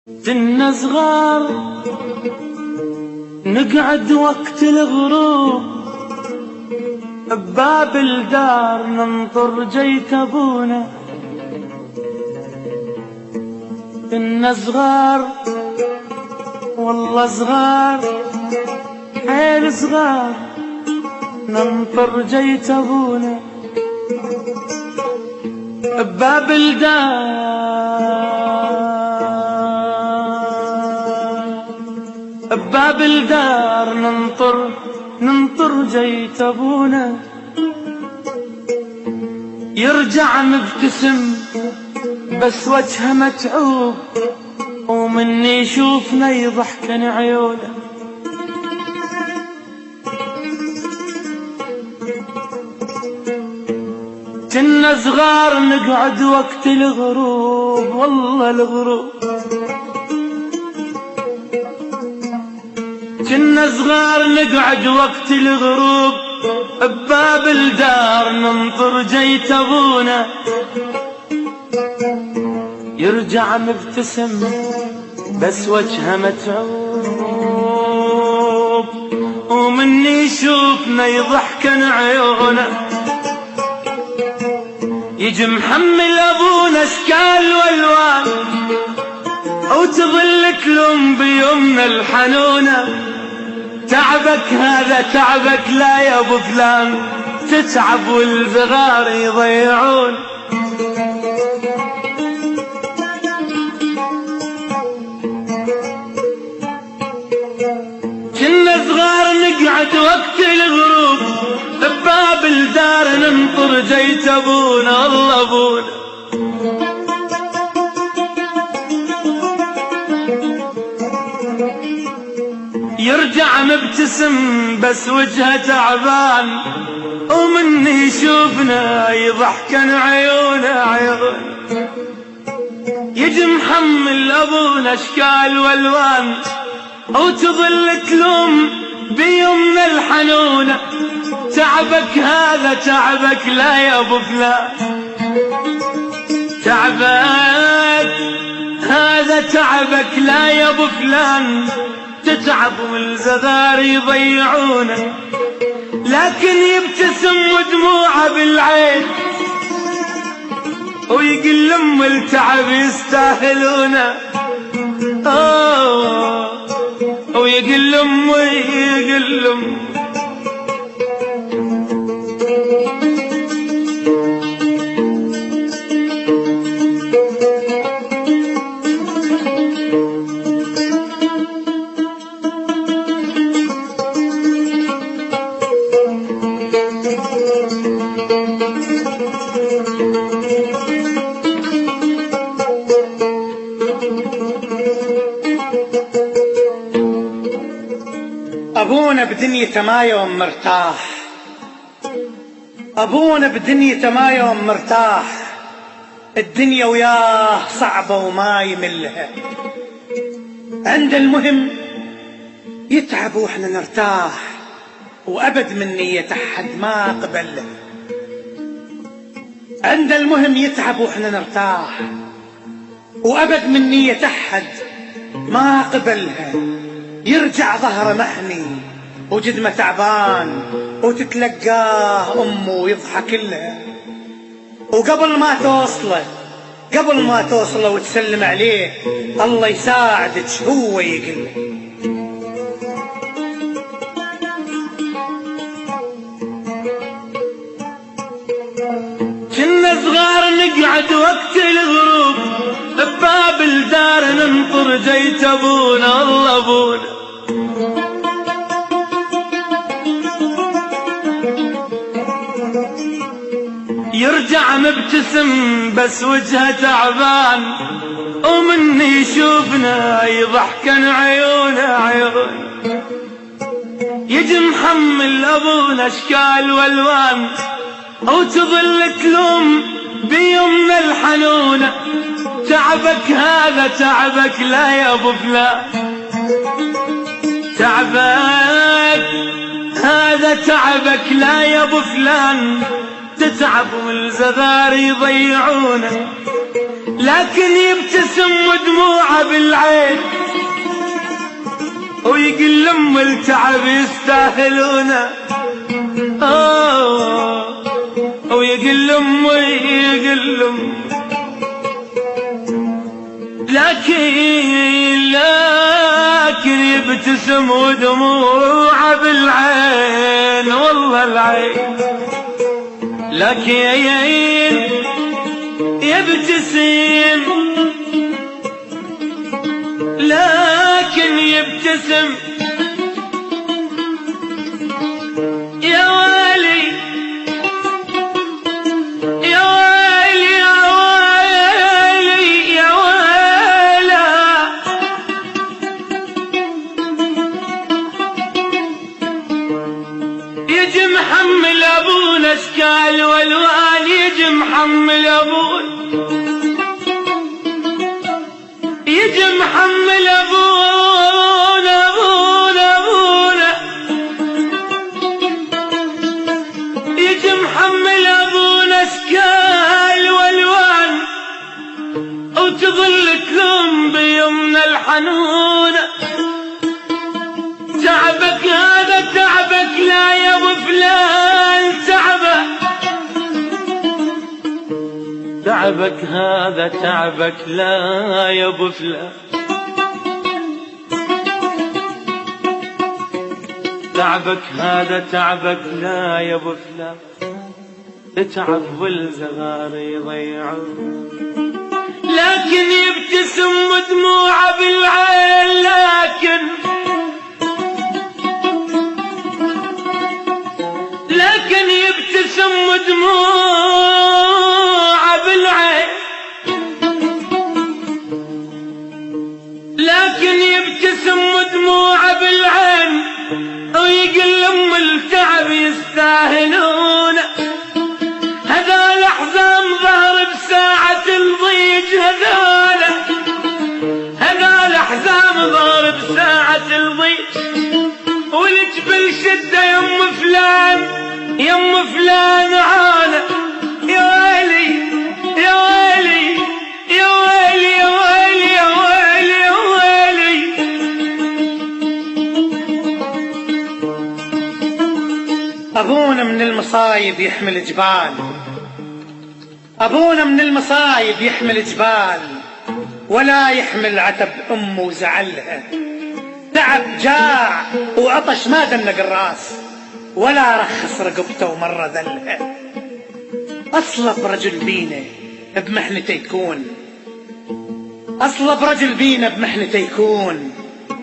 كنا صغار نقعد وقت الغروب بباب الدار ننطر جيت ابونا. كنا صغار والله صغار حيل صغار ننطر جيت ابونا بباب بباب الدار ننطر جيت ابونا. يرجع مبتسم بس وجهه متعوب ومني يشوفنا يضحكن عيونه. كنا صغار نقعد وقت الغروب والله الغروب. كنا صغار نقعد وقت الغروب بباب الدار ننطر جيت ابونا. يرجع مبتسم بس وجهه متعوب ومني يشوفنا يضحكن عيونه. يجي محمل ابونا اشكال والوان وتظل تلوم بيومنا الحنونه. تعبك هذا تعبك لا يا ابو فلان تتعب والبغار يضيعون. كنا صغار نقعد وقت الغروب بباب الدار ننطر جيت ابونا الله ابونا. يرجع مبتسم بس وجهه تعبان ومني يشوفنا يضحكن عيونه. يجي محمل ابونا اشكال والوان وتظل تلوم بيومنا الحنونه. تعبك هذا تعبك لا يا ابو فلان تعبك هذا تعبك لا يا ابو فلان تتعب والزغار يضيعونه. لكن يبتسم ودموعه بالعين ويقول لهم التعب يستاهلونه. ويقول لهم أبونا بدنيته ما يوم مرتاح. أبونا بدنيته ما يوم مرتاح. الدنيا وياه صعبة وما يملها. عند المهم يتعب واحنا نرتاح وأبد من نية أحد ما قبله. عند المهم يتعب واحنا نرتاح وأبد من نية أحد ما قبلها. يرجع ظهره محني وجدمه تعبان وتتلقاه امه ويضحك لها. وقبل ما توصله وتسلم عليه الله يساعدك هو يقول. كنا صغار نقعد وقت الغروب بباب الدار ننطر جيت ابونا الله ابونا. يرجع مبتسم بس وجهه تعبان ومني يشوفنا يضحكن عيونه. يجي محمل ابونا اشكال والوان وتظل تلوم بيومنا الحنونه. تعبك هذا تعبك لا يا ابو فلان تعبك هذا تعبك لا يا ابو فلان تتعب والزغار يضيعونه. لكن يبتسم ودموعه بالعين ويقول لهم التعب يستاهلونه، ويقول لهم لكن يبتسم ودموعه بالعين، والله العين لكن يبتسم، لكن يبتسم. يا ويلي يا ويلي يا ويلي يا ويلا، يجي محمل ابونا اشكال والوان، يجي محمل ابونا، يجي محمل ابونا ابونا، يجي محمل ابونا اشكال والوان، وتظل تلوم بيمنا الحنونه. تعبك هذا تعبك لا يا ابو فلان، تعبك هذا تعبك لا يا ابو فلان، تعبك هذا تعبك لا يا ابو فلان، اتعب والزغار يضيعون. لكن يبتسم ودموعه بالعين، لكن يبتسم ودموعه بالعين، لكن يبتسم ودموعه بالعين، ويقول لهم التعب يستاهلونه. هذا الأحزان ظهر بساعة الضيق، هذا الأحزان ظهر بساعة الضيق، والجبل شده يم فلان يم فلان عانى. يا ويلي يا ويلي يا ويلي يا ويلي يا ويلي يا ويلي. أبونا من المصايب يحمل جبال، أبونا من المصايب يحمل جبال، ولا يحمل عتب أمه وزعلها. تعب جاع وعطش ما دنق الراس، ولا رخص رقبته ومر ذلها. أصلب رجل بينا بمحنته يكون، أصلب رجل بينا بمحنته يكون،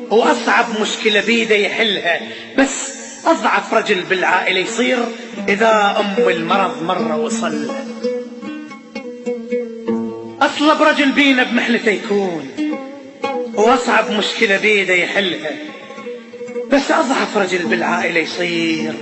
وأصعب مشكلة بيده يحلها. بس أضعف رجل بالعائلة يصير إذا أم المرض مرة وصل. أصلب رجل بينا بمحنته يكون، وأصعب مشكلة بيده يحلها. بس أضعف رجل بالعائلة يصير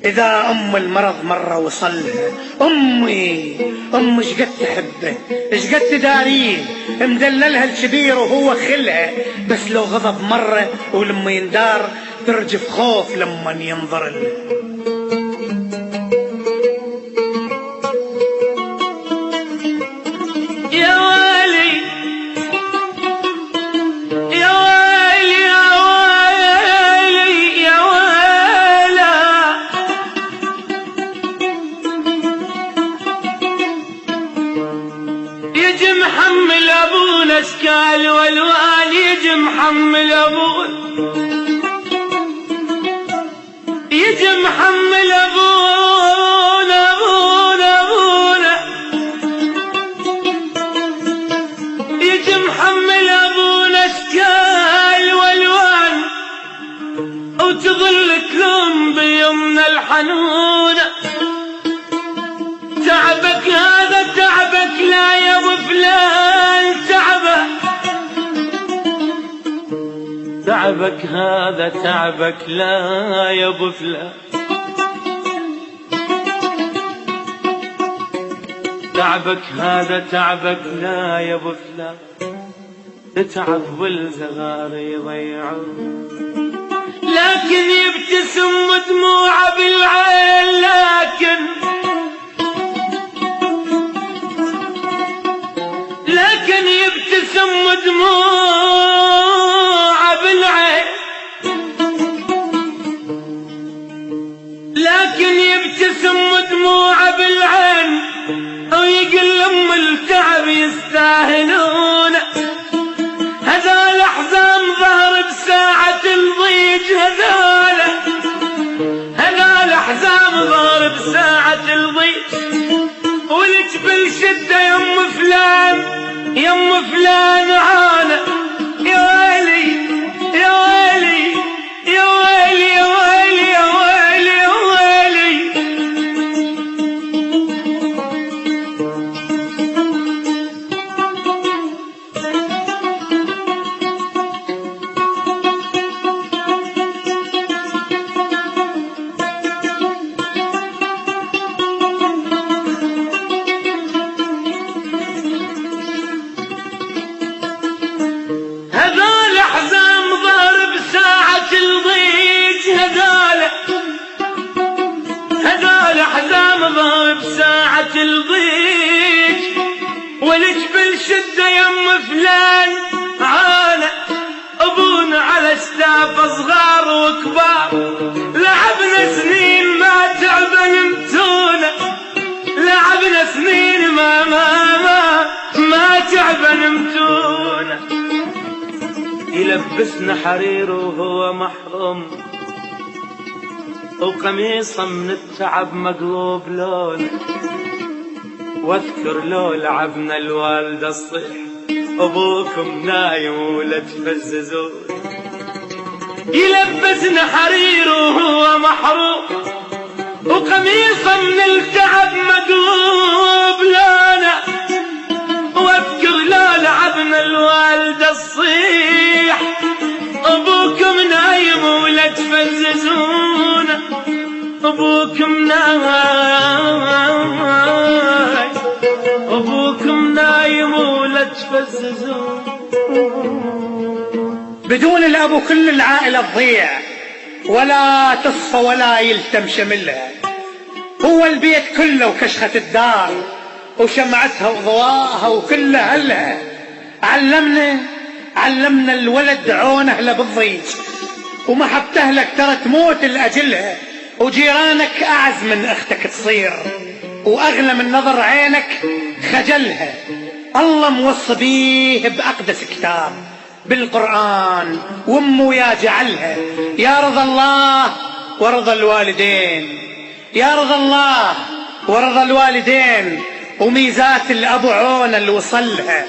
إذا أم المرض مرة وصلها. أمي شقد تحبه، شقد تداريه، مدللها الكبير وهو خلها. بس لو غضب مرة ولما يندار ترجف خوف لما ينظر له. يا ويلي يا ويلي يا ويلي يا ويلا، يجي محمل ابونا اشكال والوان، يجي محمل ابونا، يجي محمل ابونا ابونا، يجي محمل ابونا اشكال والوان، وتظل تلوم بيمنا الحنونه. تعبك هذا تعبك لا يا ابو فلان، تعبك هذا تعبك لا يا ابو فلان، تعبك هذا تعبك لا يا ابو فلان، اتعب والزغار يضيعون. لكن يبتسم ودموعه بالعين، دموع بالعين، لكن يبتسم دموع بالعين ويقول لهم التعب يستاهلون. هذا الأحزان ظهر بساعة الضيج، هذا الأحزان ظهر بساعة الضيج، والجبل شدة يم فلان يم فلان عانى. يا ويلي يا ويلي يا ويلي يا ويلي يا ويلي يا ويلي. هذا الأحزان ظهر بساعة الضيج، هذا الأحزان ظهر بساعة الضيج، والجبل شدة يم فلان عانى. أبونا على اشتاف صغار وكبار، لعبنا سنين ما تعب نمتونا، لعبنا سنين ما تعب نمتونا. يلبسنا حرير وهو محروم، وقميصه من التعب مقلوب لونه. واذكر لو لعبنا الوالدة الصيح، ابوكم نايم ولا تفززون. يلبسنا حرير وهو محروم، وقميصه من التعب مقلوب لونه. واذكر لو لعبنا الوالدة الصيح، ابوكم نايم ولا تفززون. ابوكم نايم ولا تفززون. بدون الأب كل العائلة تضيع، ولا تصفى ولا يلتم شملها. هو البيت كله وكشخة الدار وشمعتها وضواها وكل أهلها. علمنا الولد عون أهله بالضيج، ومحبة أهلك ترى تموت لأجلها. وجيرانك أعز من أختك تصير، وأغلى من نظر عينك خجلها. الله موصى بيه بأقدس كتاب بالقرآن، وأمه يا جعلها يا رضا الله ورضا الوالدين، يا رضا الله ورضا الوالدين. وميزات الأب عون اللي وصلها،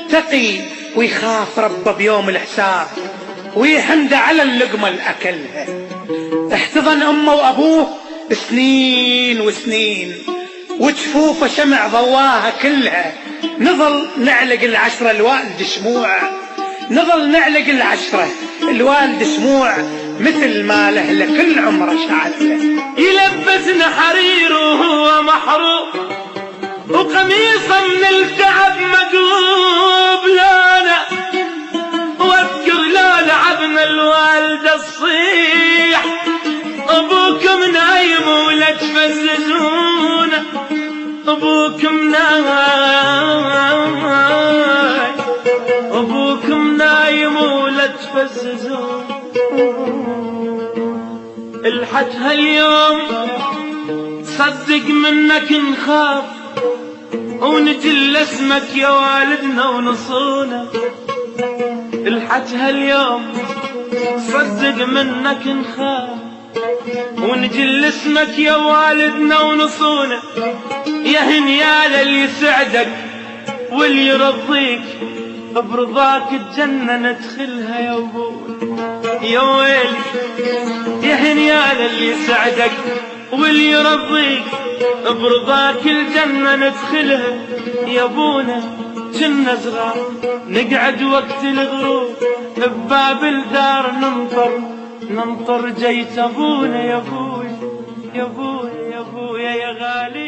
تقي ويخاف ربه بيوم الحساب، ويحمد على اللقمة اللي أكلها. احتضن أمه وأبوه سنين وسنين، وجفوفه شمع ضواها كلها. نظل نعلق العشرة الوالد شموع، نظل نعلق العشرة الوالد شموع، مثل ما له لكل عمره شعله. يلبسنا حرير وهو محروم، وقميصه من التعب مقلوب لونه. واذكر لا لعبنا الوالدة الصيح، ابوكم نايم ولا تفززون. ابوكم نايم ولا تفززون. الحت هاليوم صدق منك نخاف، ونجل اسمك يا والدنا ونصونا. الحت هاليوم صدق منك نخاف، ونجل اسمك يا والدنا ونصونا. يا هنيال اللي يسعدك واللي يرضيك، برضاك الجنة ندخلها يا ابوي. يا ويلي يا هنيال اللي يسعدك واللي يرضيك، برضاك الجنة ندخلها يا ابونا. كنا صغار نقعد وقت الغروب بباب الدار ننطر جيت ابونا. يا ابوي يا ابوي يا ابوي يا غالي.